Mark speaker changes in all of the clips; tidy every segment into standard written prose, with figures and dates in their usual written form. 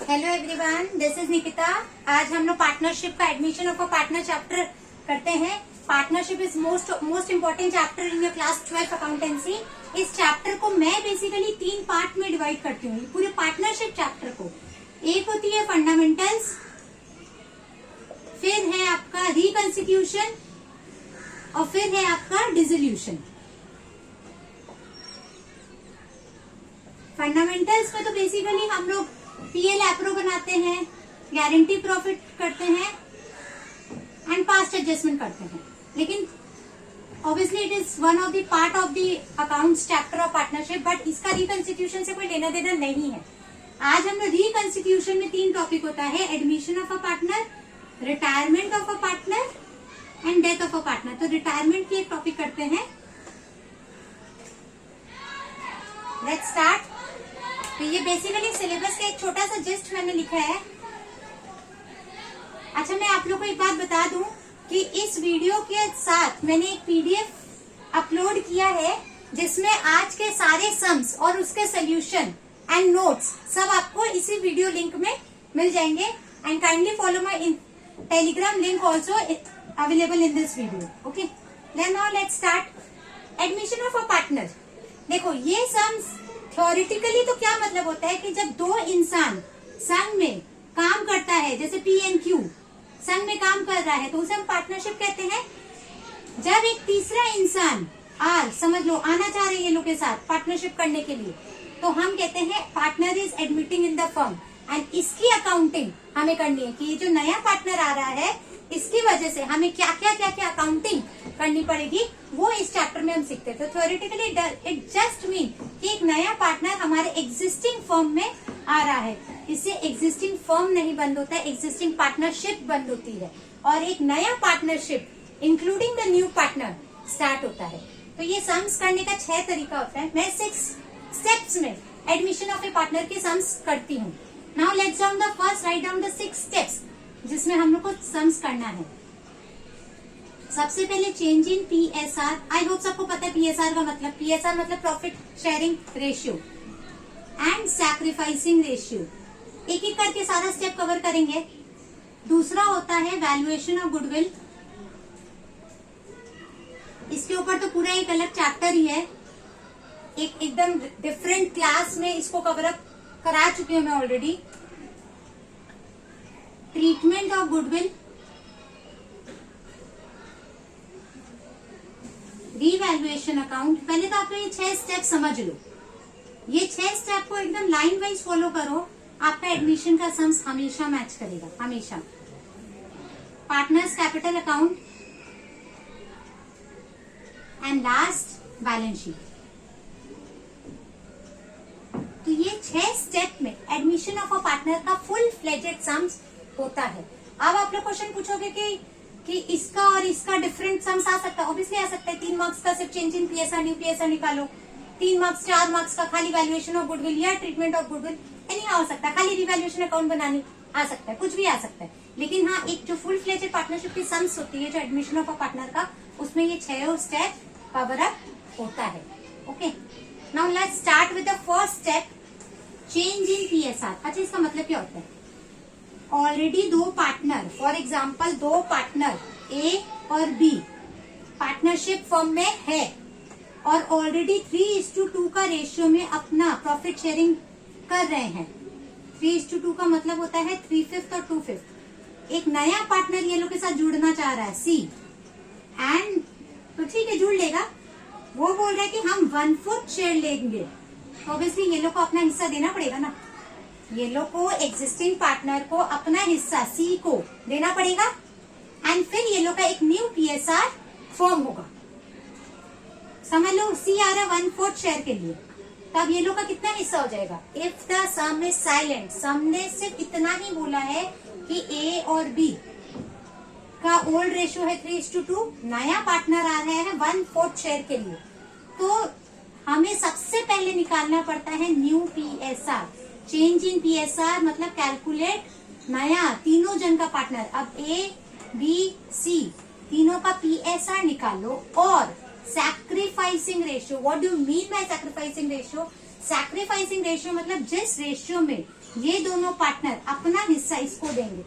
Speaker 1: Hello everyone, this is Nikita. आज हम लोग पार्टनरशिप का admission of a partner chapter करते हैं। Partnership is most important chapter in your class 12 accountancy. इस चैप्टर को मैं बेसिकली 3 पार्ट में डिवाइड करती हूँ। पूरे पार्टनरशिप चैप्टर को एक होती है फंडामेंटल्स, फिर है आपका रिकंस्टिट्यूशन और फिर है आपका डिसोल्यूशन। फंडामेंटल्स में तो बेसिकली हम लोग पीएल एप्रो बनाते हैं, गारंटी प्रॉफिट करते हैं एंड पास्ट एडजस्टमेंट करते हैं। लेकिन obviously it is one of the part of the accounts chapter of partnership, but इसका रिकंस्टिट्यूशन से कोई लेना देना नहीं है। आज हम लोग रिकंस्टिट्यूशन में 3 टॉपिक होता है: admission of a partner, retirement of a partner and death of a partner. तो रिटायरमेंट की एक टॉपिक करते हैं। Let's start. तो ये बेसिकली सिलेबस का एक छोटा सा जिस्ट मैंने लिखा है। अच्छा, मैं आप लोग को एक बात बता दूं कि इस वीडियो के साथ मैंने एक पीडीएफ अपलोड किया है जिसमें आज के सारे सम्स और उसके सोल्यूशन एंड नोट्स सब आपको इसी वीडियो लिंक में मिल जाएंगे। And kindly follow my Telegram link also available in this video. Okay, now let's start. Admission of a partner. देखो, ये सम्स थ्योरेटिकली तो क्या मतलब होता है कि जब 2 इंसान संघ में काम करता है, जैसे पी एंड क्यू संघ में काम कर रहा है, तो उसे हम पार्टनरशिप कहते हैं। जब एक तीसरा इंसान आर समझ लो आना चाह रहे हैं ये लोग के साथ पार्टनरशिप करने के लिए, तो हम कहते हैं partner is admitting in the firm. And इसकी अकाउंटिंग हमें करनी है कि ये जो नया पार्टनर आ रहा है इसकी वजह से हमें क्या क्या अकाउंटिंग करनी पड़ेगी, वो इस चैप्टर में हम सीखते थे। थ्योरेटिकली इट जस्ट मीन कि एक नया पार्टनर हमारे एग्जिस्टिंग फर्म में आ रहा है। इससे एग्जिस्टिंग फर्म नहीं बंद होता है, एग्जिस्टिंग पार्टनरशिप बंद होती है और एक नया partnership including the new partner start होता है। तो ये सम्स करने का 6 तरीका होता है। मैं 6 स्टेप्स में एडमिशन ऑफ ए पार्टनर के सम्स करती हूँ। Now let's down the first, right down the 6 steps जिसमें हम लोग को सम्स करना है। सबसे पहले change in PSR. I hope सबको पता है पीएसआर का मतलब। पीएसआर मतलब profit sharing ratio and sacrificing ratio. एक एक करके सारा स्टेप कवर करेंगे। दूसरा होता है वैल्यूएशन ऑफ गुडविल। इसके ऊपर तो पूरा एक अलग चैप्टर ही है, एक एकदम डिफरेंट क्लास में इसको कवर अप करा चुकी हूं मैं already. Treatment of goodwill, revaluation account. पहले तो आप ये 6 स्टेप समझ लो। ये 6 स्टेप को एकदम लाइन वाइज फॉलो करो, आपका एडमिशन का सम्स हमेशा मैच करेगा, हमेशा। Partners capital account and last balance sheet. तो ये 6 स्टेप में एडमिशन ऑफ अ पार्टनर का फुल फ्लेजेड सम्स होता है। अब आप लोग क्वेश्चन पूछोगे कि इसका और इसका डिफरेंट सम्स आ सकता है। ऑब्वियसली आ सकता है। 3 मार्क्स का सिर्फ change in PSR new PSR निकालो, 3 मार्क्स 4 मार्क्स का खाली वैल्यूएशन ऑफ गुडविल या ट्रीटमेंट ऑफ गुडविल नहीं आ सकता। खाली रिवैल्यूएशन अकाउंट बनानी आ सकता है, कुछ भी आ सकता है। लेकिन हाँ, एक जो फुल फ्लेजेड पार्टनरशिप की सम्स होती है, जो एडमिशन ऑफ अ पार्टनर का, उसमें ये 6 स्टेप कवर अप होता है। Okay, now let's start with the first step, change in PSR. अच्छा, इसका मतलब क्या होता है? Already 2 partner, for example 2 partner A और बी पार्टनरशिप फर्म में है और ऑलरेडी 3:2 का रेशियो में अपना प्रॉफिट शेयरिंग कर रहे हैं। 3:2 का मतलब होता है 3/5 और 2/5। एक नया पार्टनर ये लोग के साथ जुड़ना चाह रहा है, सी, एंड तो ठीक है, जुड़ लेगा। वो बोल रहा है कि हम 1/4 शेयर लेंगे। ऑब्वियसली ये लोग को अपना हिस्सा देना पड़ेगा ना। ये लोग को एग्जिस्टिंग पार्टनर को अपना हिस्सा सी को देना पड़ेगा एंड फिर ये लोग का एक न्यू पीएसआर फॉर्म होगा। समझ लो, सी आ रहा है 1/4 शेयर के लिए, तब ये लोग का कितना हिस्सा हो जाएगा? If the sum is silent, sum ने सिर्फ इतना ही बोला है कि ए और बी का ओल्ड रेशियो है 3:2, नया पार्टनर आ रहा है 1/4 शेयर के लिए, तो हमें सबसे पहले निकालना पड़ता है new PSR. Change in PSR मतलब कैलकुलेट नया तीनों जन का पार्टनर। अब ए बी सी तीनों का पीएसआर निकालो और sacrificing ratio. What do mean by sacrificing ratio? Sacrificing ratio मतलब जिस रेशियो में ये दोनों पार्टनर अपना हिस्सा इसको देंगे।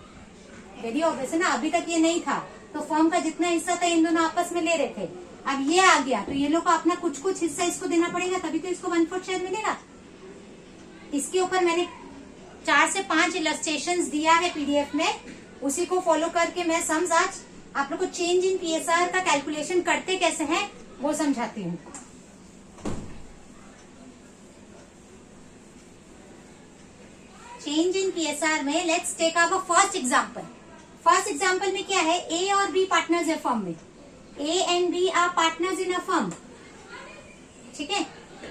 Speaker 1: वेरी ऑब्वियस है ना, अभी तक ये नहीं था तो फर्म का जितना हिस्सा था इन दोनों आपस में ले रहे थे, अब ये आ गया तो ये लोग को अपना कुछ कुछ हिस्सा इसको देना पड़ेगा, तभी तो इसको 1/4 शेयर मिलेगा। इसके ऊपर मैंने 4 से 5 इलस्ट्रेशंस दिया है पीडीएफ में, उसी को फॉलो करके मैं सम्स आज आप लोग को चेंज इन पीएसआर का कैलकुलेशन करते कैसे हैं वो समझाती हूँ। चेंज इन पीएसआर में let's take our first example. First example में क्या है, ए और बी पार्टनर्स है फर्म में, A and B are partners in a firm, ठीक है,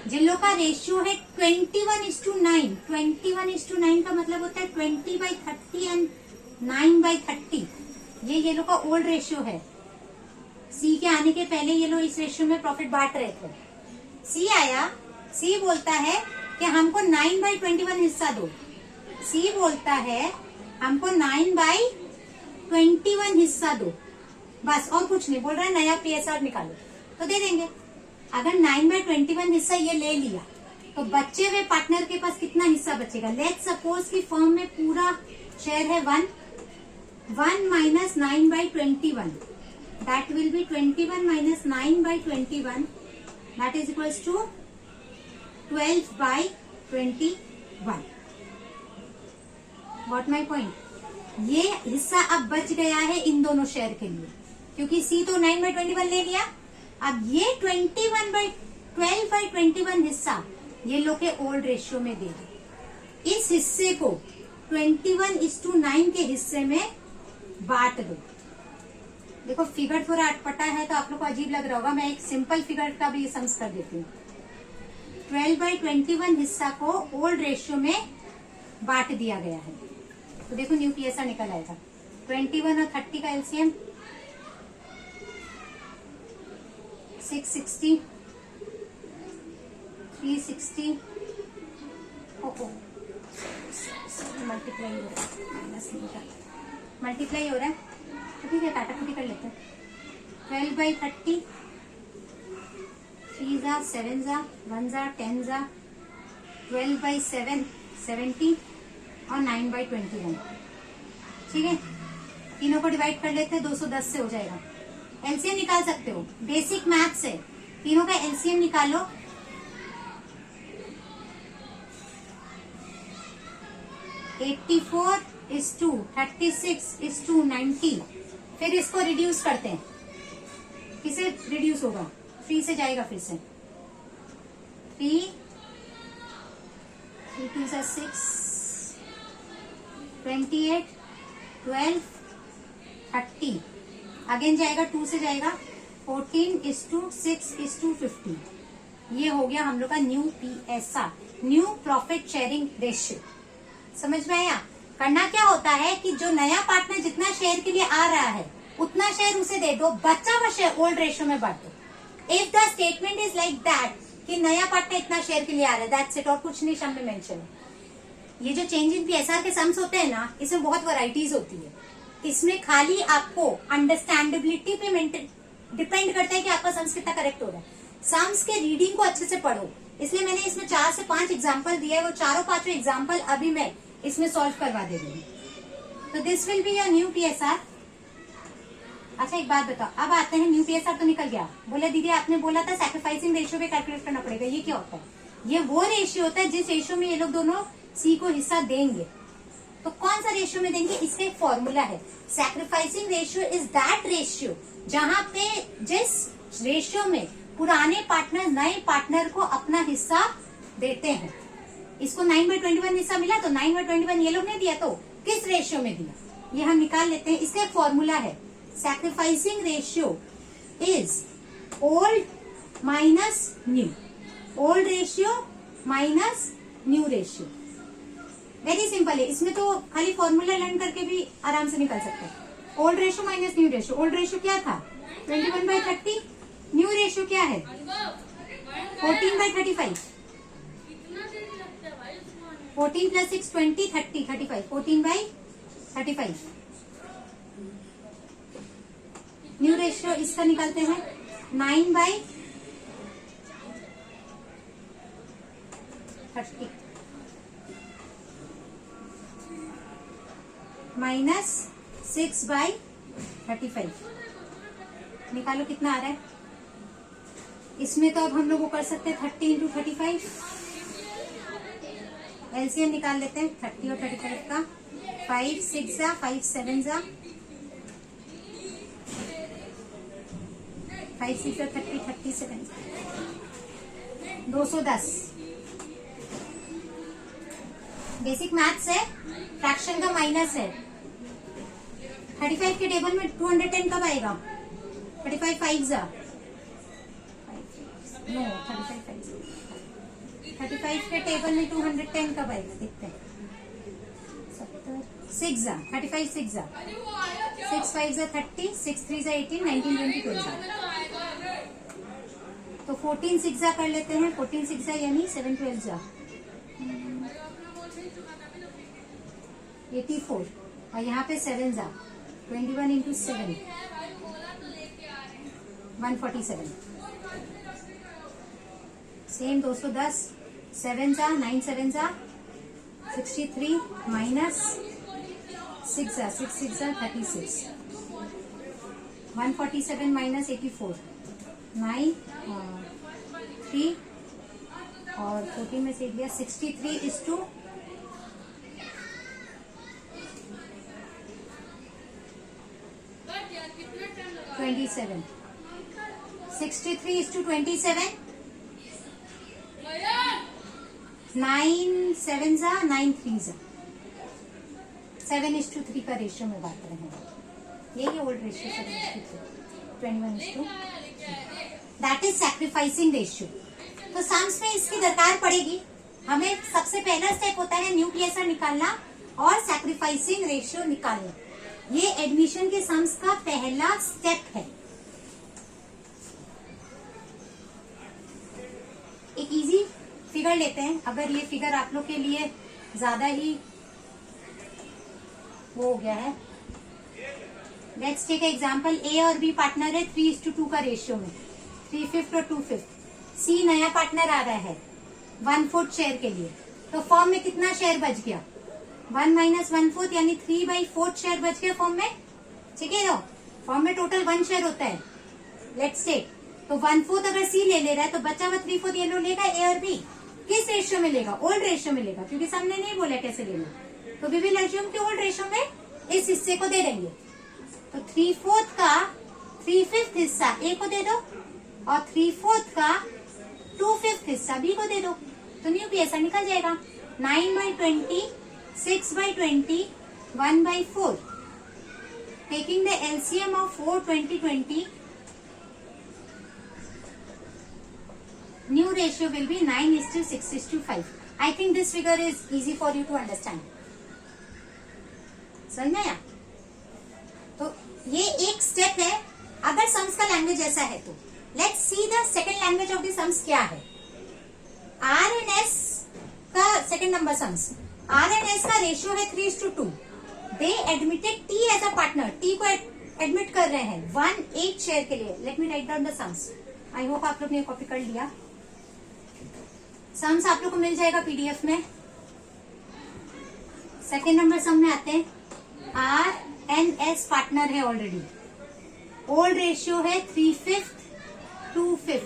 Speaker 1: जिन लोग का रेशियो है 21:9। 21:9 का मतलब होता है 20/30 एंड 9/30। ये लोग का ओल्ड रेशियो है। सी के आने के पहले ये लोग इस रेशियो में प्रॉफिट बांट रहे थे। सी आया, सी बोलता है कि हमको 9/21 हिस्सा दो। सी बोलता है हमको 9/21 हिस्सा दो, बस और कुछ नहीं बोल रहा है, नया पीएसआर निकालो तो दे देंगे। अगर 9/21 हिस्सा ये ले लिया तो बच्चे हुए पार्टनर के पास कितना हिस्सा बचेगा। लेट्स सपोज कि फर्म में पूरा शेयर है 1 minus 9/21, that will be 21 minus 9/21, that is equals to 12/21. Got my point? ये हिस्सा अब बच गया है इन दोनों शेयर के लिए, क्योंकि सी तो 9/21 ले लिया। अब ये 12/21 हिस्सा ये लोग के ओल्ड रेशियो में दे दो। इस हिस्से को 21:9 के हिस्से में बांट दो। देखो फिगर थोड़ा अटपटा है तो आप लोग को अजीब लग रहा होगा, मैं एक सिंपल फिगर का भी सम्स कर देती हूँ। 12/21 हिस्सा को ओल्ड रेशियो में बांट दिया गया है, तो देखो न्यू पीएसआर निकल आएगा। 21 और 30 का एलसीएम 660, 360, मल्टीप्लाई हो रहा है तो ठीक है, काटाकुटी कर लेते हैं। 12/30, 3 जा 7 जा 1 जा 10 जा, 12/7 70 और 9/21, ठीक है। तीनों को डिवाइड कर लेते हैं, 210 से हो जाएगा। एलसीएम निकाल सकते हो, बेसिक मैथ्स है। तीनों का एलसीएम निकालो, 84:36:90। फिर इसको रिड्यूस करते हैं, किसे रिड्यूस होगा, 3 से जाएगा फिर से, 3 2 6 28 12 30, अगेन जाएगा 2 से जाएगा 14:6:50। ये हो गया हम लोग का new PSR, new profit sharing ratio. समझ में आया? करना क्या होता है कि जो नया पार्टनर जितना शेयर के लिए आ रहा है उतना शेयर उसे दे दो, बच्चा हुआ शेयर ओल्ड रेशियो में बांट दो। If the statement is like that कि नया पार्टनर इतना शेयर के लिए आ रहा है, दैट्स इट, और कुछ नहीं शब्द में मेंशन है। ये जो चेंज इन पीएसआर के सम्स होते हैं ना, इसमें बहुत वैरायटीज होती है। इसमें खाली आपको अंडरस्टैंडेबिलिटी पे डिपेंड करता है कि आपका सम्स कितना करेक्ट हो रहा है। सम्स के रीडिंग को अच्छे से पढ़ो, इसलिए मैंने इसमें 4 से 5 एग्जाम्पल दिए, वो चारों 5 एग्जाम्पल अभी मैं इसमें सॉल्व करवा दे रही हूँ। तो this will be your new PSR. अच्छा एक बात बताओ, अब आते हैं न्यू पीएसआर तो निकल गया। बोले दीदी आपने बोला था सैक्रिफाइसिंग रेशियो पे कैलकुलेट करना पड़ेगा, ये क्या होता है? ये वो रेशियो होता है जिस रेशियो में ये लोग दोनों सी को हिस्सा देंगे। तो कौन सा रेशियो में देंगे, इसका एक फॉर्मूला है। Sacrificing ratio is that ratio जहां पे जिस रेशियो में पुराने पार्टनर नए पार्टनर को अपना हिस्सा देते हैं। इसको 9/21 हिस्सा मिला तो 9/21 ये लोग ने दिया, तो किस रेशियो में दिया ये हम निकाल लेते हैं। इसका एक फॉर्मूला है, sacrificing ratio is old minus new, old ratio minus new ratio. Very simple है, इसमें तो खाली फॉर्मूला लर्न करके भी आराम से निकल सकते हैं। Old ratio minus new ratio. Old ratio क्या था 21/30, न्यू रेशियो क्या है 14/35, 14 + 6 20 30 35, 14/35। न्यू रेशियो इसका निकालते हैं 9/21, 30 माइनस 6/35 निकालो कितना आ रहा है। इसमें तो अब हम लोग वो कर सकते हैं 30 इंटू 35, एलसीएम निकाल लेते हैं 30 और 35 का। 5 6 जा 5 7 जा 5 6 30 37 210। बेसिक मैथ्स है, फ्रैक्शन का माइनस है। 35 के टेबल में 210 कब आएगा? 35 5 जा नो 35 के टेबल में 210 कब आएगा? देखते हैं। 6 जा 35 6 जा 6 5 जा 30 6 3 जा 18 19 20 21। तो 14 6 जा कर लेते हैं। 14 6 जा यानी 7 12 जा 84 और यहाँ पे 7 जा 21 इंटू 7 147। सेम 210 7 जा 9 7 जा 63 माइनस 6 जा 6 6 जा 36 147 माइनस 84 9 3 और 14 में से दिया 63 इज टू 27 63 is to 27 9 7 जा 9 3 जा 7 is to 3 का रेशियो में बात कर रहे हैं। यही old ratio 7 is to 3 21 is to that is sacrificing ratio. तो सम्स में इसकी दरकार पड़ेगी हमें। सबसे पहला स्टेप होता है न्यू पीएसआर निकालना और सैक्रिफाइसिंग रेशियो निकालना। ये एडमिशन के सम्स का पहला स्टेप है। एक इजी फिगर लेते हैं। अगर ये फिगर आप लोग के लिए ज्यादा ही वो हो गया है, लेट्स टेक एग्जांपल। ए और बी पार्टनर है 3:2 का रेशियो में, 3/5 और 2/5। सी नया पार्टनर आ रहा है 1/4 शेयर के लिए। तो फॉर्म में कितना शेयर बच गया? 1 माइनस 1/4 यानी 3/4 शेयर बच गया फॉर्म में। ठीक है, फॉर्म में टोटल 1 शेयर होता है। लेट्स टेक तो 1/4 अगर सी ले रहा है तो बचा हुआ 3/4 ये लोग लेगा ए और बी। किस रेशियो में लेगा? ओल्ड रेशियो में लेगा, क्योंकि सामने नहीं बोला कैसे लेना। तो वी विल अज्यूम कि ओल्ड रेशियो में इस हिस्से को दे देंगे। तो 3/4 का 3/5 हिस्सा ए को दे दो और 3/4 का 2/5 हिस्सा बी को दे दो। तो न्यू पीएसआर निकल जाएगा 9/20 6/20 1/4। Taking the LCM of 4 20 20 new ratio will be 9:6:5. I think this figure is easy for you to understand. समझ में आया? तो ये एक स्टेप है अगर सम्स का लैंग्वेज ऐसा है तो। Let's see the second language of the sums क्या है। आरएनएस का सेकंड नंबर सम्स, आरएनएस का रेशियो है 3:2। They admitted T as a partner. T को एडमिट कर रहे हैं 1/8 शेयर के लिए। Let me write down the sums. I hope आप लोग ने कॉपी कर लिया। सम्स आप लोग को मिल जाएगा पीडीएफ में। सेकेंड नंबर सम में आते हैं। आरएनएस पार्टनर है ऑलरेडी, ओल्ड रेशियो है 3/5 2/5।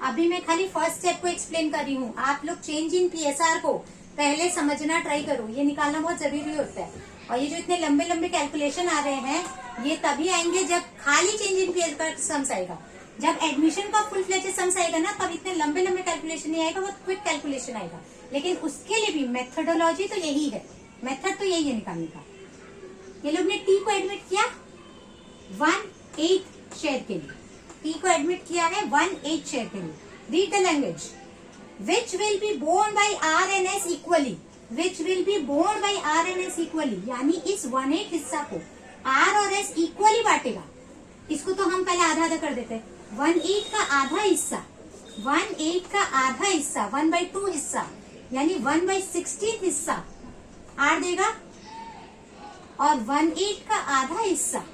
Speaker 1: अभी मैं खाली फर्स्ट स्टेप को एक्सप्लेन कर रही हूँ। आप लोग चेंज इन पीएसआर को पहले समझना ट्राई करो, ये निकालना बहुत जरूरी होता है। और ये जो इतने लंबे लंबे कैलकुलेशन आ रहे हैं ये तभी आएंगे जब खाली चेंज इन पीएसआर सम्स आएगा। जब एडमिशन का फुल फ्लेजेड सम्स आएगा ना तब इतने लंबे लंबे कैलकुलेशन नहीं आएगा, बहुत क्विक कैलकुलेशन आएगा। लेकिन उसके लिए भी मेथोडोलॉजी तो यही है, मेथड तो यही है निकालने का। ये लोग ने टी को एडमिट किया 1/8 शेयर के लिए। टी को एडमिट किया है 1/8 शेयर के लिए। Read the language. Which will be born by RNS equally. Which will be born by RNS equally यानी इस 1/8 हिस्सा को आर और एस इक्वली बांटेगा। इसको तो हम पहले आधा आधा कर देते हैं। 1/8 का आधा हिस्सा, 1/8 का आधा हिस्सा 1/2 हिस्सा यानी 1/16 हिस्सा आर देगा और 1/8 का आधा हिस्सा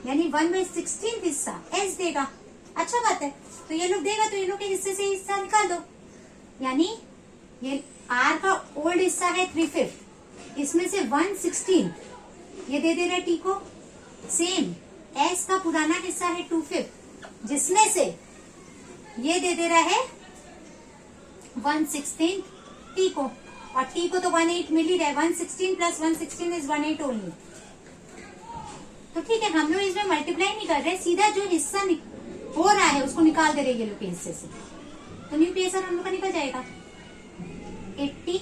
Speaker 1: यानी 1/16 हिस्सा एस देगा। अच्छा बात है। तो ये लोग देगा तो ये लोग के हिस्से से हिस्सा निकाल दो, यानी ये R का ओल्ड हिस्सा है 3/5, इसमें से 1/16 ये दे रहा है T को। सेम S का पुराना हिस्सा है 2/5, जिसमें से ये दे रहा है 1/16 T को, और T को तो 1/8 मिल ही रहा है। 1/16 + 1/16 इज 1/8 ओनली। तो ठीक है, हम लोग इसमें मल्टीप्लाई नहीं कर रहे, सीधा जो हिस्सा हो रहा है उसको निकाल दे रहे ये लोग के हिस्से से। तो न्यू PSR हम लोग का निकल जाएगा 80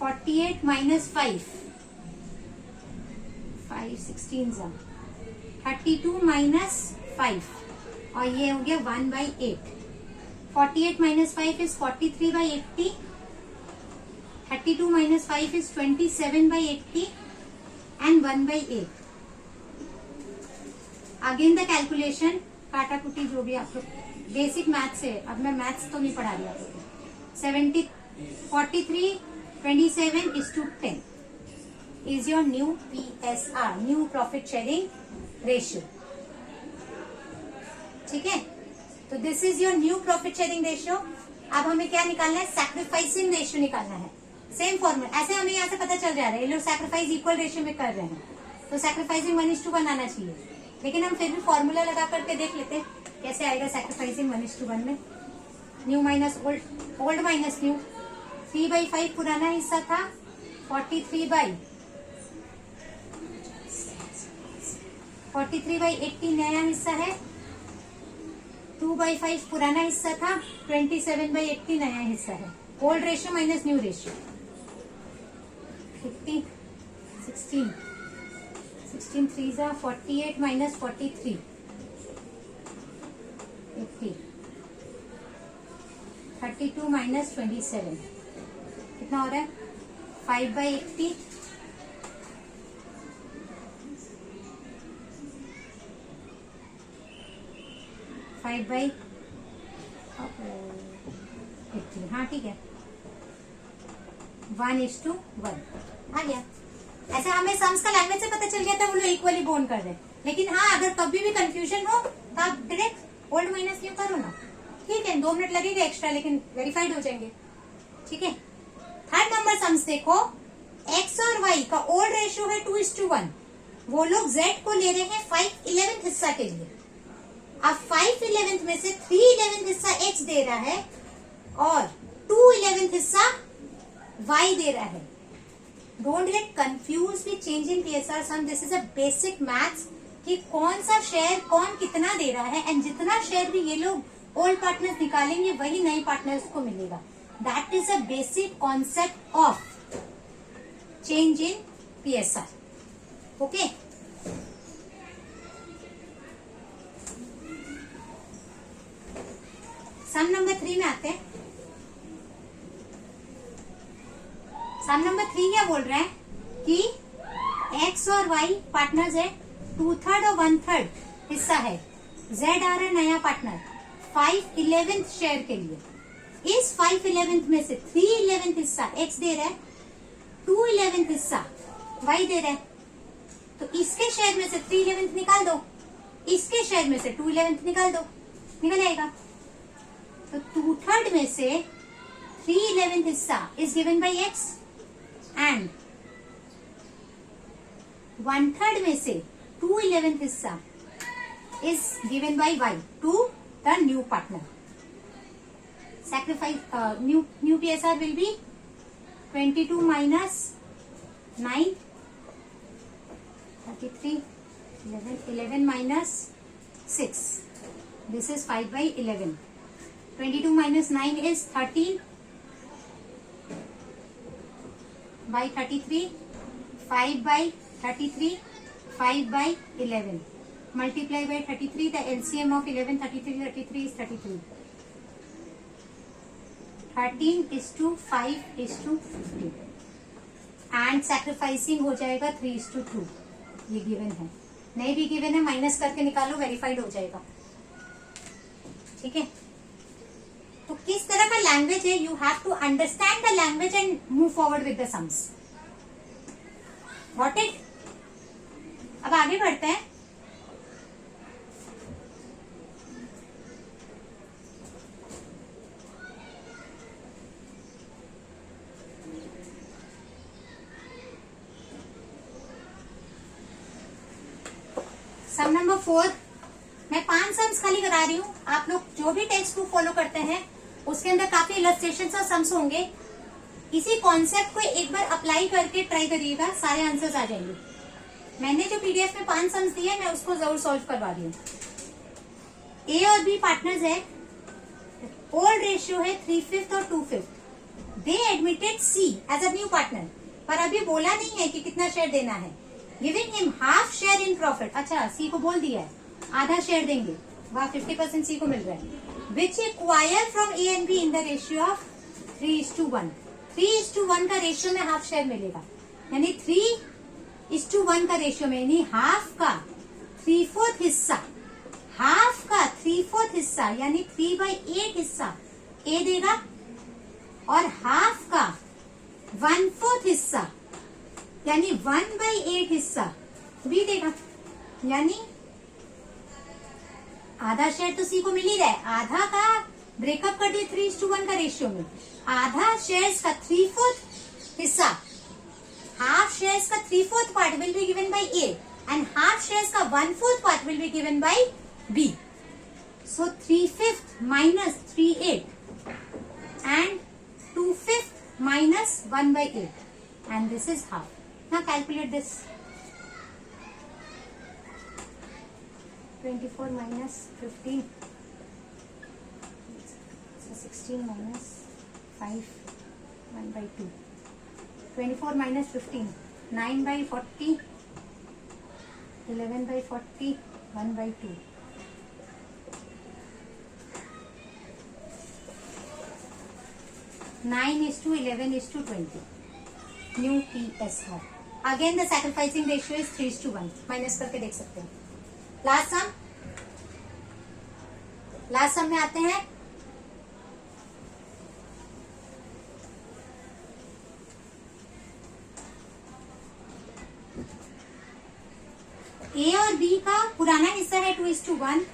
Speaker 1: 48 - 5 16 32 - 5, और ये हो गया 1/8। 48 - 5 is 43/80, 32 - 5 is 27/80 and 1/8। Again the calculation, काटा कुटी जो भी आप लोग बेसिक मैथ्स है, अब मैं मैथ्स तो नहीं पढ़ा रही आपको। 43 27 is to 10 is your new PSR, new profit sharing ratio। ठीक है, तो this is your new profit sharing ratio. अब हमें क्या निकालना है? सैक्रिफाइसिंग रेशियो निकालना है। सेम फॉर्मूला, ऐसे हमें यहाँ से पता चल जा रहा है ये लोग सैक्रिफाइस इक्वल रेशियो में कर रहे हैं, तो सैक्रिफाइसिंग 1:1 आना चाहिए। लेकिन हम फिर भी फॉर्मूला लगा करके देख लेते हैं कैसे आएगा सैक्रिफाइसिंग 1:1 में। New minus old, old minus new. 3/5 पुराना हिस्सा था, 43/80 नया हिस्सा है। 2/5 पुराना हिस्सा था, 27/80 नया हिस्सा है। Old ratio minus new ratio. 50 16 3 जा 48 - 43 80 32 - 27 कितना हो रहा है? 5/80 5/80। हाँ ठीक है, 1:1 आ गया। ऐसे हमें सम्स का लैंग्वेज से पता चल गया था, वो लोग इक्वली बोन कर रहे हैं। लेकिन हाँ, अगर कभी भी कंफ्यूजन हो तो आप डायरेक्ट ओल्ड माइनस न्यू करो ना। ठीक है, 2 मिनट लगेगा एक्स्ट्रा, लेकिन वेरीफाइड हो जाएंगे। ठीक है, थर्ड नंबर सम्स देखो। एक्स और वाई का ओल्ड रेशियो है 2:1। वो लोग जेड को ले रहे हैं 5/11 हिस्सा के लिए। अब 5/11 में से 3/11 हिस्सा एक्स दे रहा है और 2/11 हिस्सा वाई दे रहा है। Don't get confuse with change in PSR sum. This is a basic maths कि कौन सा शेयर कौन कितना दे रहा है, एंड जितना शेयर भी ये लोग ओल्ड पार्टनर्स निकालेंगे वही नए पार्टनर्स को मिलेगा। That is a basic concept of change in PSR। Okay, sum number 3 में आते हैं। सम नंबर 3 क्या बोल रहा है कि एक्स और वाई पार्टनर्स है, 2/3 और 1/3 हिस्सा है। जेड आ रहा है नया पार्टनर 5/11 शेयर के लिए। इस 5/11 में से 3/11 हिस्सा एक्स दे रहा है, 2/11 हिस्सा वाई दे रहा है। तो इसके शेयर में से 3/11 निकाल दो, इसके शेयर में से 2/11 निकाल दो, निकल आएगा। तो 2/3 में से 3/11 हिस्सा is given by X and 1/3 में से 2/11 हिस्सा is given by Y to the new partner. Sacrifice new PSR will be 22 - 9 33 11 - 6. This is 5/11. 22 - 9 is 13 by 33. 5/33 5/11 multiply by 33. The LCM of 11 33 is 33. 13:5:15 and sacrificing हो जाएगा 3:2। ये गिवन है, नहीं भी given है माइनस करके निकालो, वेरीफाइड हो जाएगा। ठीक है, तो किस तरह का लैंग्वेज है, you have to understand the language and move forward with the sums. What it. अब आगे बढ़ते हैं। सम नंबर 4, मैं 5 सम्स खाली करा रही हूँ। आप लोग जो भी टेक्स्ट बुक फॉलो करते हैं उसके अंदर काफी इलस्ट्रेशन और सम्स होंगे। इसी कॉन्सेप्ट को एक बार अप्लाई करके ट्राई करिएगा, सारे आंसर्स आ जाएंगे। मैंने जो पीडीएफ में 5 सम्स दिए मैं उसको जरूर सॉल्व करवा रही हूँ। ए और बी पार्टनर्स है, ओल्ड रेशियो है 3/5 और 2/5। They admitted C as a new partner, पर अभी बोला नहीं है कि कितना शेयर देना है। Giving him half share in profit, अच्छा सी को बोल दिया है आधा शेयर देंगे, वहां 50% सी को मिल रहा है। Which acquire from A and B in the ratio of 3:1। 3:1 का रेशियो में हाफ शेयर मिलेगा, यानी 3:1 का रेशियो में, यानी हाफ का 3/4 हिस्सा, हाफ का 3/4 हिस्सा यानी 3/8 हिस्सा ए देगा, और हाफ का 1/4 हिस्सा यानी 1/8 हिस्सा बी देगा। यानी आधा शेयर तो सी को मिल ही रहा है, आधा का ब्रेकअप कर दिए 3:1 का रेशियो में, आधा शेयर्स का 3/4 हिस्सा, हाफ शेयर्स का 3/4 part will be given by A and half shares का 1/4 part will be given by B. So 3/5 minus 3/8 and 2/5 minus 1/8 and this is half. Now calculate this. 24 minus 15, so 16 minus 5, 1/2. 24 minus 15, 9/40, 11/40, 1/2. Nine is to 11:20. New TSR. Again the sacrificing ratio is 3:1. Minus करके देख सकते हैं। Last सम में आते हैं। ए और B का पुराना हिस्सा है 2:1।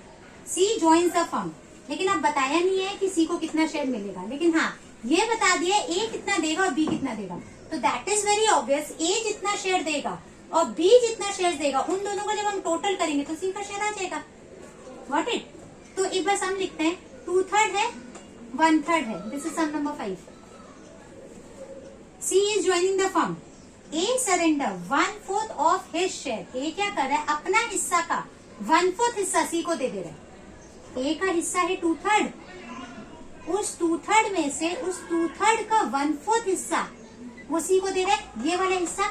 Speaker 1: सी ज्वाइंस द फर्म, लेकिन अब बताया नहीं है कि सी को कितना शेयर मिलेगा, लेकिन हाँ ये बता दिया ए कितना देगा और बी कितना देगा। तो दैट इज वेरी ऑब्वियस, ए जितना शेयर देगा और बी जितना शेयर देगा, उन दोनों को जब हम टोटल करेंगे तो सी का शेयर आ जाएगा। What it? तो एक बार सम लिखते हैं, 2/3 है 1/3 है, this is sum number 5। C is joining the firm, A surrender 1/4 of his share. A क्या कर रहा है, अपना हिस्सा का 1/4 हिस्सा सी को दे रहा है। ए का हिस्सा है 2/3, उस 2/3 में से उस 2/3 का 1/4 हिस्सा वो सी को दे रहा है, ये वाला हिस्सा।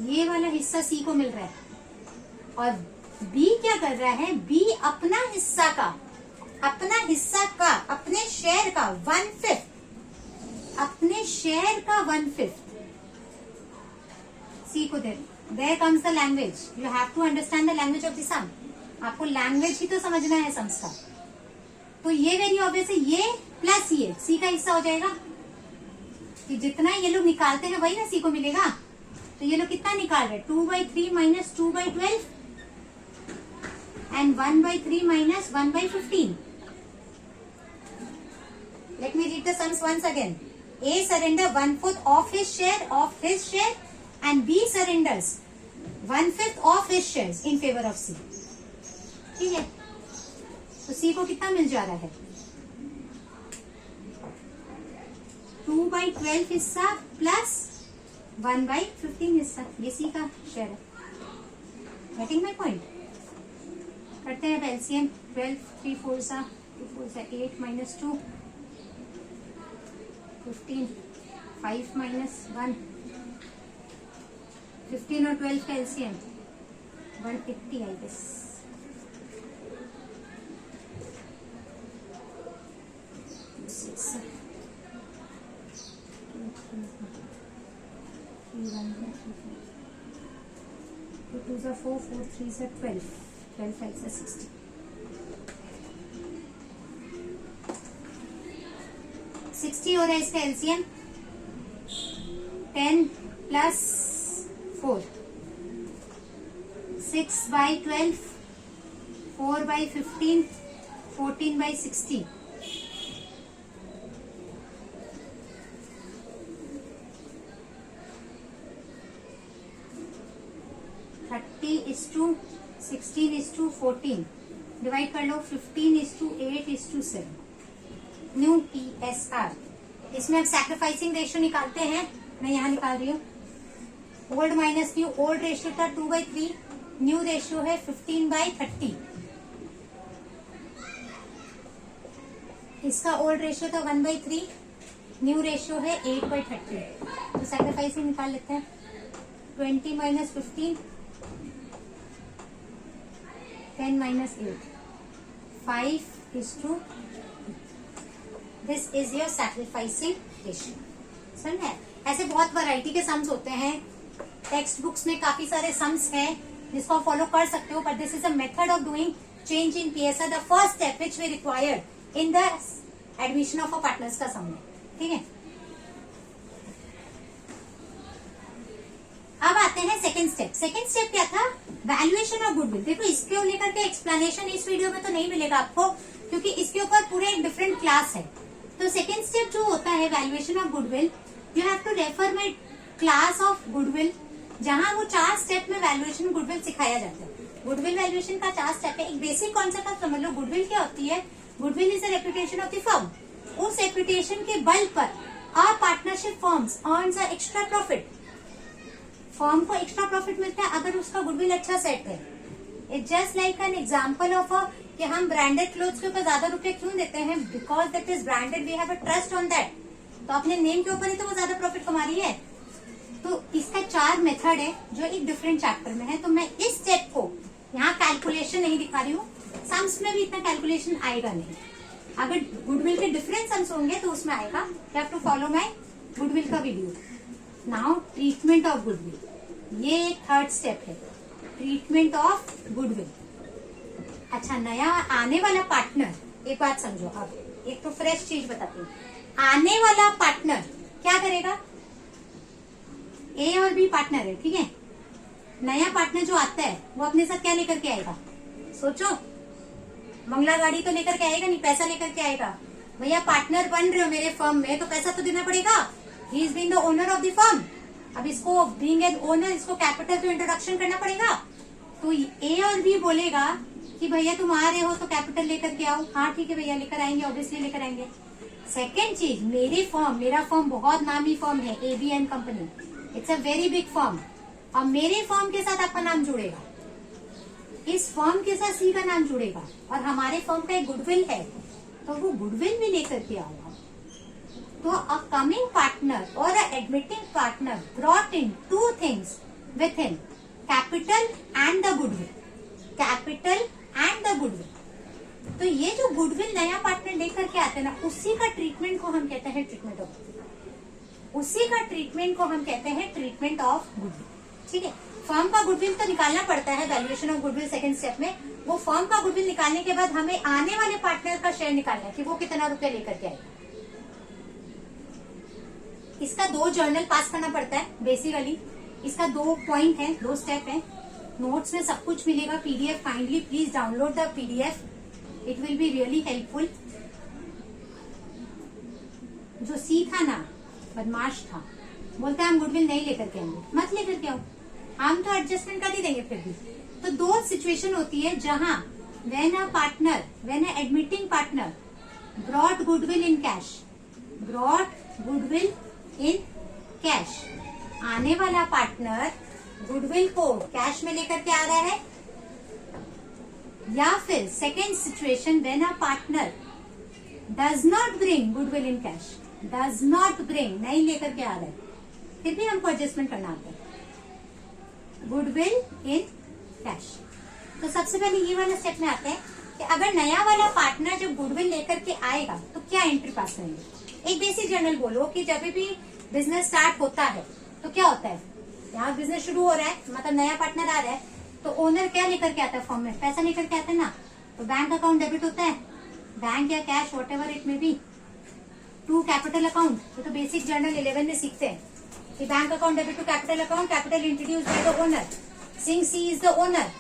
Speaker 1: ये वाला हिस्सा सी को मिल रहा है, और बी क्या कर रहा है, बी अपना हिस्सा का अपने शेयर का 1/5, अपने शेयर का 1/5 सी को दे रहा है। There comes the language. You have to understand the language of the sum. आपको लैंग्वेज ही तो समझना है सम्स का। तो ये वेरी ऑब्वियस है, ये प्लस ये सी का हिस्सा हो जाएगा कि जितना ये लोग निकालते हैं वही ना सी को मिलेगा। तो ये लोग कितना निकाल रहे हैं, 2/3 minus 2/12 and 1/3 minus 1/15. Let me read the sums once again. A surrender 1/4 of his share and B surrenders 1/5 of his shares in favor of C. ठीक है, तो C को कितना मिल जा रहा है, 2/12 हिस्सा प्लस 1/15 हिस्सा, ये C का शेयर है। Getting my point? करते हैं एलसीएम। 12 3 4 8 minus 2 15 5 minus 1 15 और 12 का एलसीएम 180 आई गेस। टू 4 4 3 12 12 5 60 60 हो रहा है इसका एलसीएम। 10 प्लस 4 6/12 4/15 14/60 14/60 16:14 डिवाइड कर लो 15:8:7 न्यू PSR। इसमें अब सैक्रिफाइसिंग रेशियो निकालते हैं, मैं यहाँ निकाल रही हूँ। Old minus new, old ratio था 2/3, न्यू रेशियो है 15/30। इसका ओल्ड रेशियो था 1/3, न्यू रेशियो है 8/30। तो सैक्रिफाइसिंग निकाल लेते हैं। 20 - 15, 10 - 8, 5:2। This is your sacrificing ratio. समझ है? ऐसे बहुत वैरायटी के सम्स होते हैं, टेक्स्ट बुक्स में काफी सारे सम्स हैं जिसको आप फॉलो कर सकते हो, but this is a method of doing change in PSR, the first step which we required in the admission of a partners का सम है। ठीक है, अब आते हैं सेकंड स्टेप। सेकंड स्टेप क्या था? Valuation of goodwill. देखो इसके लेकर के एक्सप्लेनेशन इस वीडियो में तो नहीं मिलेगा आपको, क्योंकि इसके ऊपर पूरे एक डिफरेंट क्लास है। तो सेकंड स्टेप जो होता है valuation of goodwill, you have to refer my class of goodwill, जहां वो 4 स्टेप में वैल्यूएशन गुडविल सिखाया जाता है। गुडविल वैल्यूएशन का 4 स्टेप है। एक बेसिक कॉन्सेप्ट आप समझ लो, गुडविल क्या होती है? Goodwill is a reputation of the firm. उस रेपुटेशन के बल per hour partnership firms earns अ एक्स्ट्रा प्रॉफिट। फर्म को एक्स्ट्रा प्रॉफिट मिलता है अगर उसका गुडविल अच्छा सेट है। It's just like an example of कि हम ब्रांडेड क्लोथ्स के ऊपर ज्यादा रुपए क्यों देते हैं? Because that is branded, we have a trust on that. तो अपने नेम के ऊपर ही तो वो ज्यादा प्रॉफिट कमा रही है। तो इसका 4 मेथड है जो एक डिफरेंट चैप्टर में है। तो मैं इस स्टेप को यहाँ कैलकुलेशन नहीं दिखा रही हूँ, सम्स में भी इतना कैलकुलेशन आएगा नहीं। अगर गुडविल के डिफरेंट सम्स होंगे तो उसमें आएगा। You have to follow my goodwill का वीडियो। नाउ ट्रीटमेंट ऑफ गुडविल, ये एक थर्ड स्टेप है, ट्रीटमेंट ऑफ गुडविल। अच्छा, नया आने वाला पार्टनर, एक बात समझो। अब एक तो फ्रेश चीज बताती हूँ। आने वाला पार्टनर क्या करेगा? A और B पार्टनर है, ठीक है। नया पार्टनर जो आता है वो अपने साथ क्या लेकर के आएगा? सोचो, बंगला गाड़ी तो लेकर के आएगा नहीं, पैसा लेकर के आएगा। भैया पार्टनर बन रहे हो मेरे फर्म में तो पैसा तो देना पड़ेगा। He is being the owner of the firm. अब इसको बीइंग एन ओनर, इसको कैपिटल तो इंट्रोडक्शन करना पड़ेगा। तो A और B बोलेगा कि भैया तुम आ रहे हो तो कैपिटल लेकर के आओ। हाँ ठीक है भैया, लेकर आएंगे, ऑब्वियसली लेकर आएंगे। सेकेंड चीज, मेरा फर्म बहुत नामी फर्म है, ABN company. It's a very big firm. और मेरे फर्म के साथ आपका नाम जुड़ेगा, इस फर्म के साथ C का नाम जुड़ेगा, और हमारे फर्म का एक गुडविल है, तो वो गुडविल भी लेकर के आऊंगा। तो अ कमिंग पार्टनर और a admitting partner brought in 2 things with him, capital and the goodwill. Capital and the goodwill. तो ये जो गुडविल नया पार्टनर लेकर के आते हैं ना, उसी का ट्रीटमेंट को हम कहते हैं ट्रीटमेंट ऑफ गुडविल। उसी का ट्रीटमेंट को हम कहते हैं ट्रीटमेंट ऑफ गुडविल। ठीक है, फर्म का गुडविल तो निकालना पड़ता है valuation of goodwill second step में। वो फर्म का गुडविल निकालने के बाद हमें आने वाले पार्टनर का शेयर निकालना है कि वो कितना रुपया लेकर के आएगा। इसका 2 जर्नल पास करना पड़ता है बेसिकली। इसका 2 पॉइंट है, 2 स्टेप है। नोट्स में सब कुछ मिलेगा, PDF। Kindly please download the PDF, it will be really helpful. जो C था ना, बदमाश था, बोलते हैं हम गुडविल नहीं लेकर के आएंगे। मत लेकर के आओ, हम तो एडजस्टमेंट कर ही देंगे फिर भी। तो 2 सिचुएशन होती है जहां when a admitting partner brought goodwill in cash, brought goodwill in cash. आने वाला पार्टनर गुडविल को कैश में लेकर के आ रहा है, या फिर second situation when a partner does not bring goodwill in cash, does not bring, नहीं लेकर के आ रहा है, फिर भी हमको एडजस्टमेंट करना आता है, गुडविल इन कैश। तो सबसे पहले ये वाला स्टेप में आते हैं कि अगर नया वाला पार्टनर जब गुडविल लेकर के आएगा तो क्या एंट्री पास करेंगे। एक बेसिक जर्नल बोलो कि जब भी बिजनेस स्टार्ट होता है तो क्या होता है, यहाँ बिजनेस शुरू हो रहा है, मतलब नया पार्टनर आ रहा है, तो ओनर क्या लेकर के आता है फर्म में? पैसा लेकर के आता है ना। तो बैंक अकाउंट डेबिट होता है, बैंक या कैश वॉट एवर इट में बी, टू कैपिटल अकाउंट। तो बेसिक जर्नल 11 में सीखते हैं कि bank account debit to capital account, capital introduced by the owner, since she is the owner,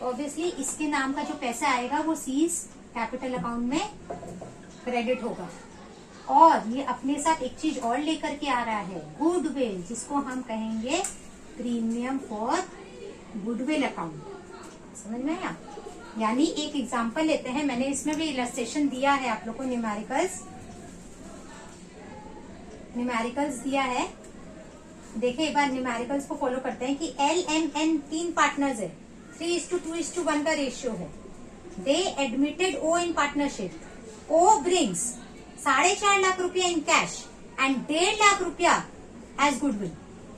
Speaker 1: obviously इसके नाम का जो पैसा आएगा वो सीज कैपिटल अकाउंट में क्रेडिट होगा। और ये अपने साथ एक चीज और लेकर के आ रहा है, गुडविल, जिसको हम कहेंगे प्रीमियम फॉर गुडविल अकाउंट। समझ में आया? यानी एक एग्जांपल लेते हैं, मैंने इसमें भी इलस्ट्रेशन दिया है आप लोग को, न्यूमेरिकल्स दिया है। देखिए एक बार न्यूमेरिकल्स को फॉलो करते हैं कि LMN 3 पार्टनर्स है, 3:2:1 का रेशियो है। They admitted O in partnership. O brings 4.5 lakh रुपया इन कैश एंड 1.5 लाख रुपया एज गुडविल।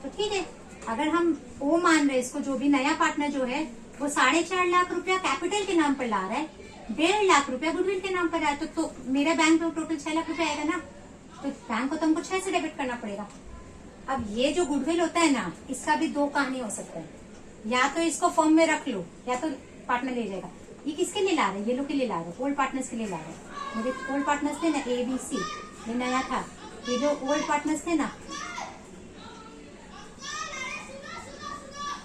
Speaker 1: तो ठीक है, अगर हम O मान रहे हैं इसको, जो भी नया पार्टनर जो है वो 4.5 लाख रुपया कैपिटल के नाम पर ला रहा है, 1.5 लाख रुपया गुडविल के नाम पर आया, तो मेरा बैंक में टोटल 6 लाख रुपया आएगा ना, तो बैंक को तो हमको 6 से डेबिट करना पड़ेगा। अब ये जो गुडविल होता है ना, इसका भी 2 कहानी हो सकता है, या तो इसको फर्म में रख लो या तो पार्टनर ले जाएगा। ये किसके लिए ला रहे हैं? ये लोग के लिए ला रहे हैं, ओल्ड पार्टनर्स के लिए ला रहे हैं। मेरे ओल्ड पार्टनर्स थे ना ABC, ये नया था, ये जो ओल्ड पार्टनर्स थे ना,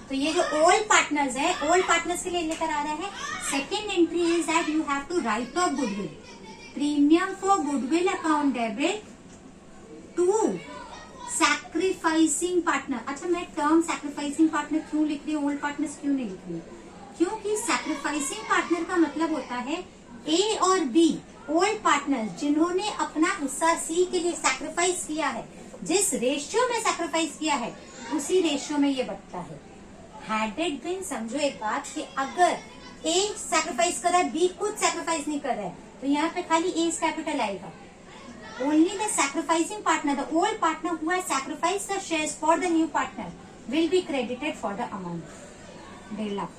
Speaker 1: तो ये जो ओल्ड पार्टनर्स है, ओल्ड पार्टनर्स के लिए लेकर आ रहा है। Second entry is that you have to write off goodwill, premium for goodwill account debit to sacrificing partner. अच्छा, मैं टर्म सैक्रिफाइसिंग पार्टनर क्यों लिख रही हूँ, ओल्ड पार्टनर्स क्यों नहीं लिख रही हूँ? क्योंकि सैक्रिफाइसिंग पार्टनर का मतलब होता है A और B ओल्ड पार्टनर्स जिन्होंने अपना हिस्सा C के लिए सैक्रिफाइस किया है, जिस रेशियो में सैक्रिफाइस किया है उसी रेशियो में ये बढ़ता है। हैड इट बीन, समझो एक बात कि अगर A सैक्रिफाइस कर रहा है, B खुद सैक्रिफाइस नहीं कर रहा है, तो यहाँ पे खाली A कैपिटल आएगा। Only the sacrificing partner, the old partner who has sacrificed the shares for the new partner will be credited for the amount 1.5 lakh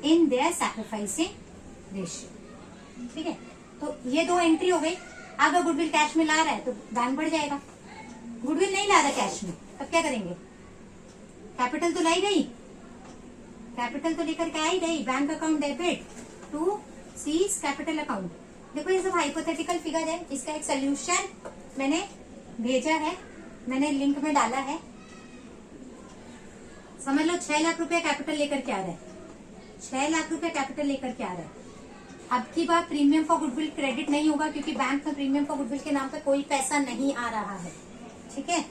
Speaker 1: in their sacrificing ratio। ठीक है, तो ये 2 एंट्री हो गई। अगर गुडविल कैश में ला रहा है तो बैंक बढ़ जाएगा, गुडविल नहीं ला रहा कैश में, तब क्या करेंगे? कैपिटल तो लाई गई, कैपिटल तो लेकर के आई गई, bank account debit to she's capital account. देखो ये सब हाइपोथेटिकल फिगर है, इसका एक सोल्यूशन मैंने भेजा है, मैंने लिंक में डाला है। समझ लो 6 लाख रुपया कैपिटल लेकर के आ रहा है, 6 लाख रुपया कैपिटल लेकर के आ रहा है। अब की बार प्रीमियम फॉर गुडविल क्रेडिट नहीं होगा, क्योंकि बैंक में प्रीमियम फॉर गुडविल के नाम पर कोई पैसा नहीं आ रहा है, ठीक है।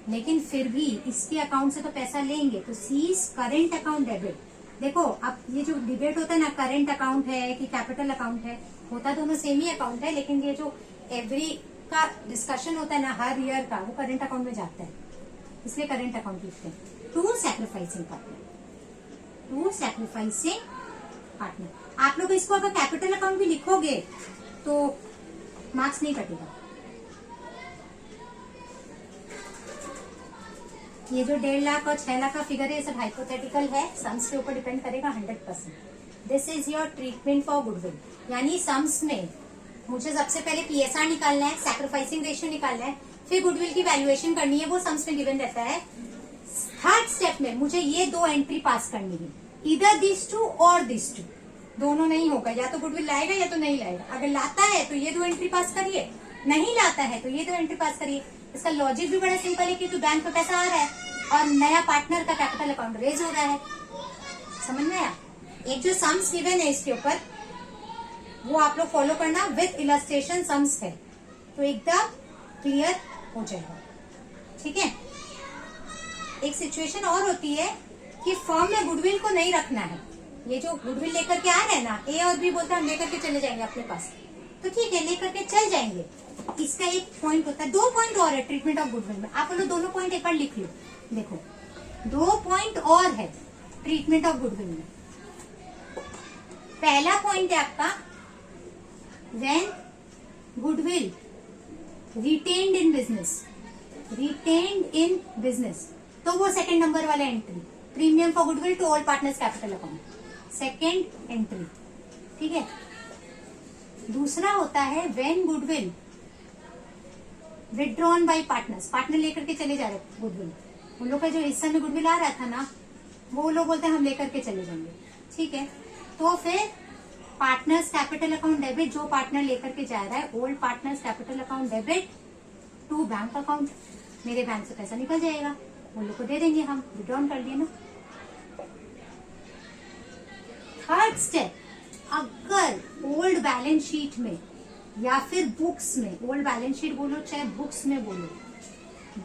Speaker 1: लेकिन फिर भी इसके अकाउंट से तो पैसा लेंगे, तो सीज करेंट अकाउंट डेबिट। देखो अब ये जो डिबेट होता है ना, करेंट अकाउंट है कि कैपिटल अकाउंट है, होता दोनों सेम ही अकाउंट है, लेकिन ये जो एवरी का डिस्कशन होता है ना हर ईयर का, वो करेंट अकाउंट में जाता है, इसलिए करेंट अकाउंट लिखते हैं। To sacrificing partner, to sacrificing partner. आप लोग इसको अगर कैपिटल अकाउंट भी लिखोगे तो मार्क्स नहीं कटेगा। ये जो 1.5 लाख और 6 लाख का फिगर है, ये सब हाइपोथेटिकल है, सम्स के ऊपर डिपेंड करेगा 100%। This is your treatment for goodwill. यानी सम्स में मुझे सबसे पहले PSR निकालना है, सैक्रिफाइसिंग रेशियो निकालना है, फिर गुडविल की वैल्यूएशन करनी है, वो सम्स में गिवन रहता है। थर्ड स्टेप में मुझे ये 2 एंट्री पास करनी है, इधर दिस टू और दिस टू, दोनों नहीं होगा, या तो गुडविल लाएगा या तो नहीं लाएगा। अगर लाता है तो ये 2 एंट्री पास करिए, नहीं लाता है तो ये 2 एंट्री पास करिए। इसका लॉजिक भी बड़ा सिंपल है, क्योंकि बैंक में पैसा आ रहा है और नया पार्टनर का कैपिटल अकाउंट रेज हो रहा है। समझ में आया? एक जो सम्स गिवन है इसके ऊपर, वो आप लोग फॉलो करना, विथ इलस्ट्रेशन सम्स है, तो एकदम क्लियर हो जाएगा, ठीक है। एक सिचुएशन और होती है कि फर्म में गुडविल को नहीं रखना है, ये जो गुडविल लेकर के आ रहे हैं ना, A और B बोलते हैं हम लेकर के चले जाएंगे अपने पास, तो ठीक है लेकर के चल जाएंगे। इसका एक पॉइंट होता है, 2 पॉइंट और है ट्रीटमेंट ऑफ गुडविल में, आप लोग दोनों पॉइंट एक बार लिख लो। देखो 2 पॉइंट और है ट्रीटमेंट ऑफ गुडविल में। पहला पॉइंट है आपका when goodwill retained in business, retained in business, तो वो सेकंड नंबर वाला entry, premium for goodwill to all partners capital account, second entry, ठीक है। दूसरा होता है when goodwill withdrawn by partners, partner लेकर के चले जा रहे गुडविल, उन लोग का जो हिस्सा में गुडविल आ रहा था ना, वो लोग बोलते हैं हम लेकर के चले जाएंगे, ठीक है। तो फिर पार्टनर्स कैपिटल अकाउंट डेबिट, जो पार्टनर लेकर के जा रहा है, old partners capital account debit to bank account, मेरे बैंक से पैसा निकल जाएगा, उन लोग को दे देंगे, हम विड्रॉन कर दिए ना। थर्ड स्टेप, अगर ओल्ड बैलेंस शीट में या फिर बुक्स में, ओल्ड बैलेंस शीट बोलो चाहे बुक्स में बोलो,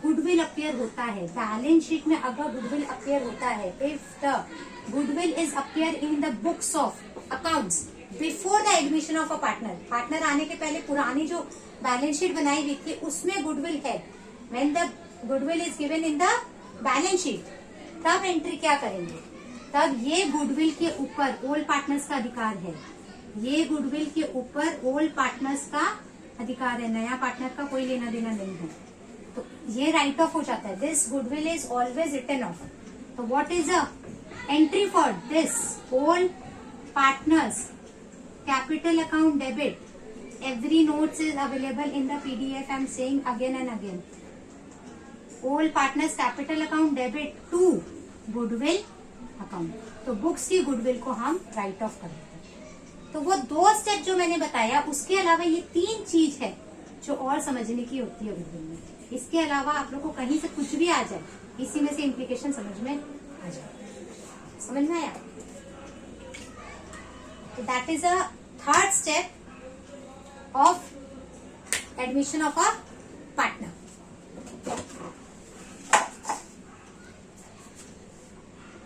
Speaker 1: गुडविल अपीयर होता है, बैलेंस शीट में अगर गुडविल अपीयर होता है, if the goodwill is appear in the books of accounts before the admission of a partner. Partner आने के पहले पुरानी जो बैलेंस शीट बनाई हुई थी उसमें गुडविल है। When the goodwill is given in the balance sheet, तब एंट्री क्या करेंगे, तब ये गुडविल के ऊपर ओल्ड पार्टनर्स का अधिकार है। ये गुडविल के ऊपर ओल्ड पार्टनर्स का अधिकार है, नया पार्टनर का कोई लेना देना नहीं है। तो ये राइट ऑफ हो जाता है। This goodwill is always written off. तो what is a entry for this old partners capital account debit? Every notes is available in the PDF. I'm saying again and again. All partners capital account debit to goodwill account. तो books की goodwill को हम right of कर देते हैं। तो वो 2 step जो मैंने बताया, उसके अलावा ये 3 चीज है जो और समझने की होती है गुडविल में। इसके अलावा आप लोग को कहीं से कुछ भी आ जाए, इसी में से इम्प्लीकेशन समझ में आ जाए। समझ में आया? तो that is a 3rd step of admission of a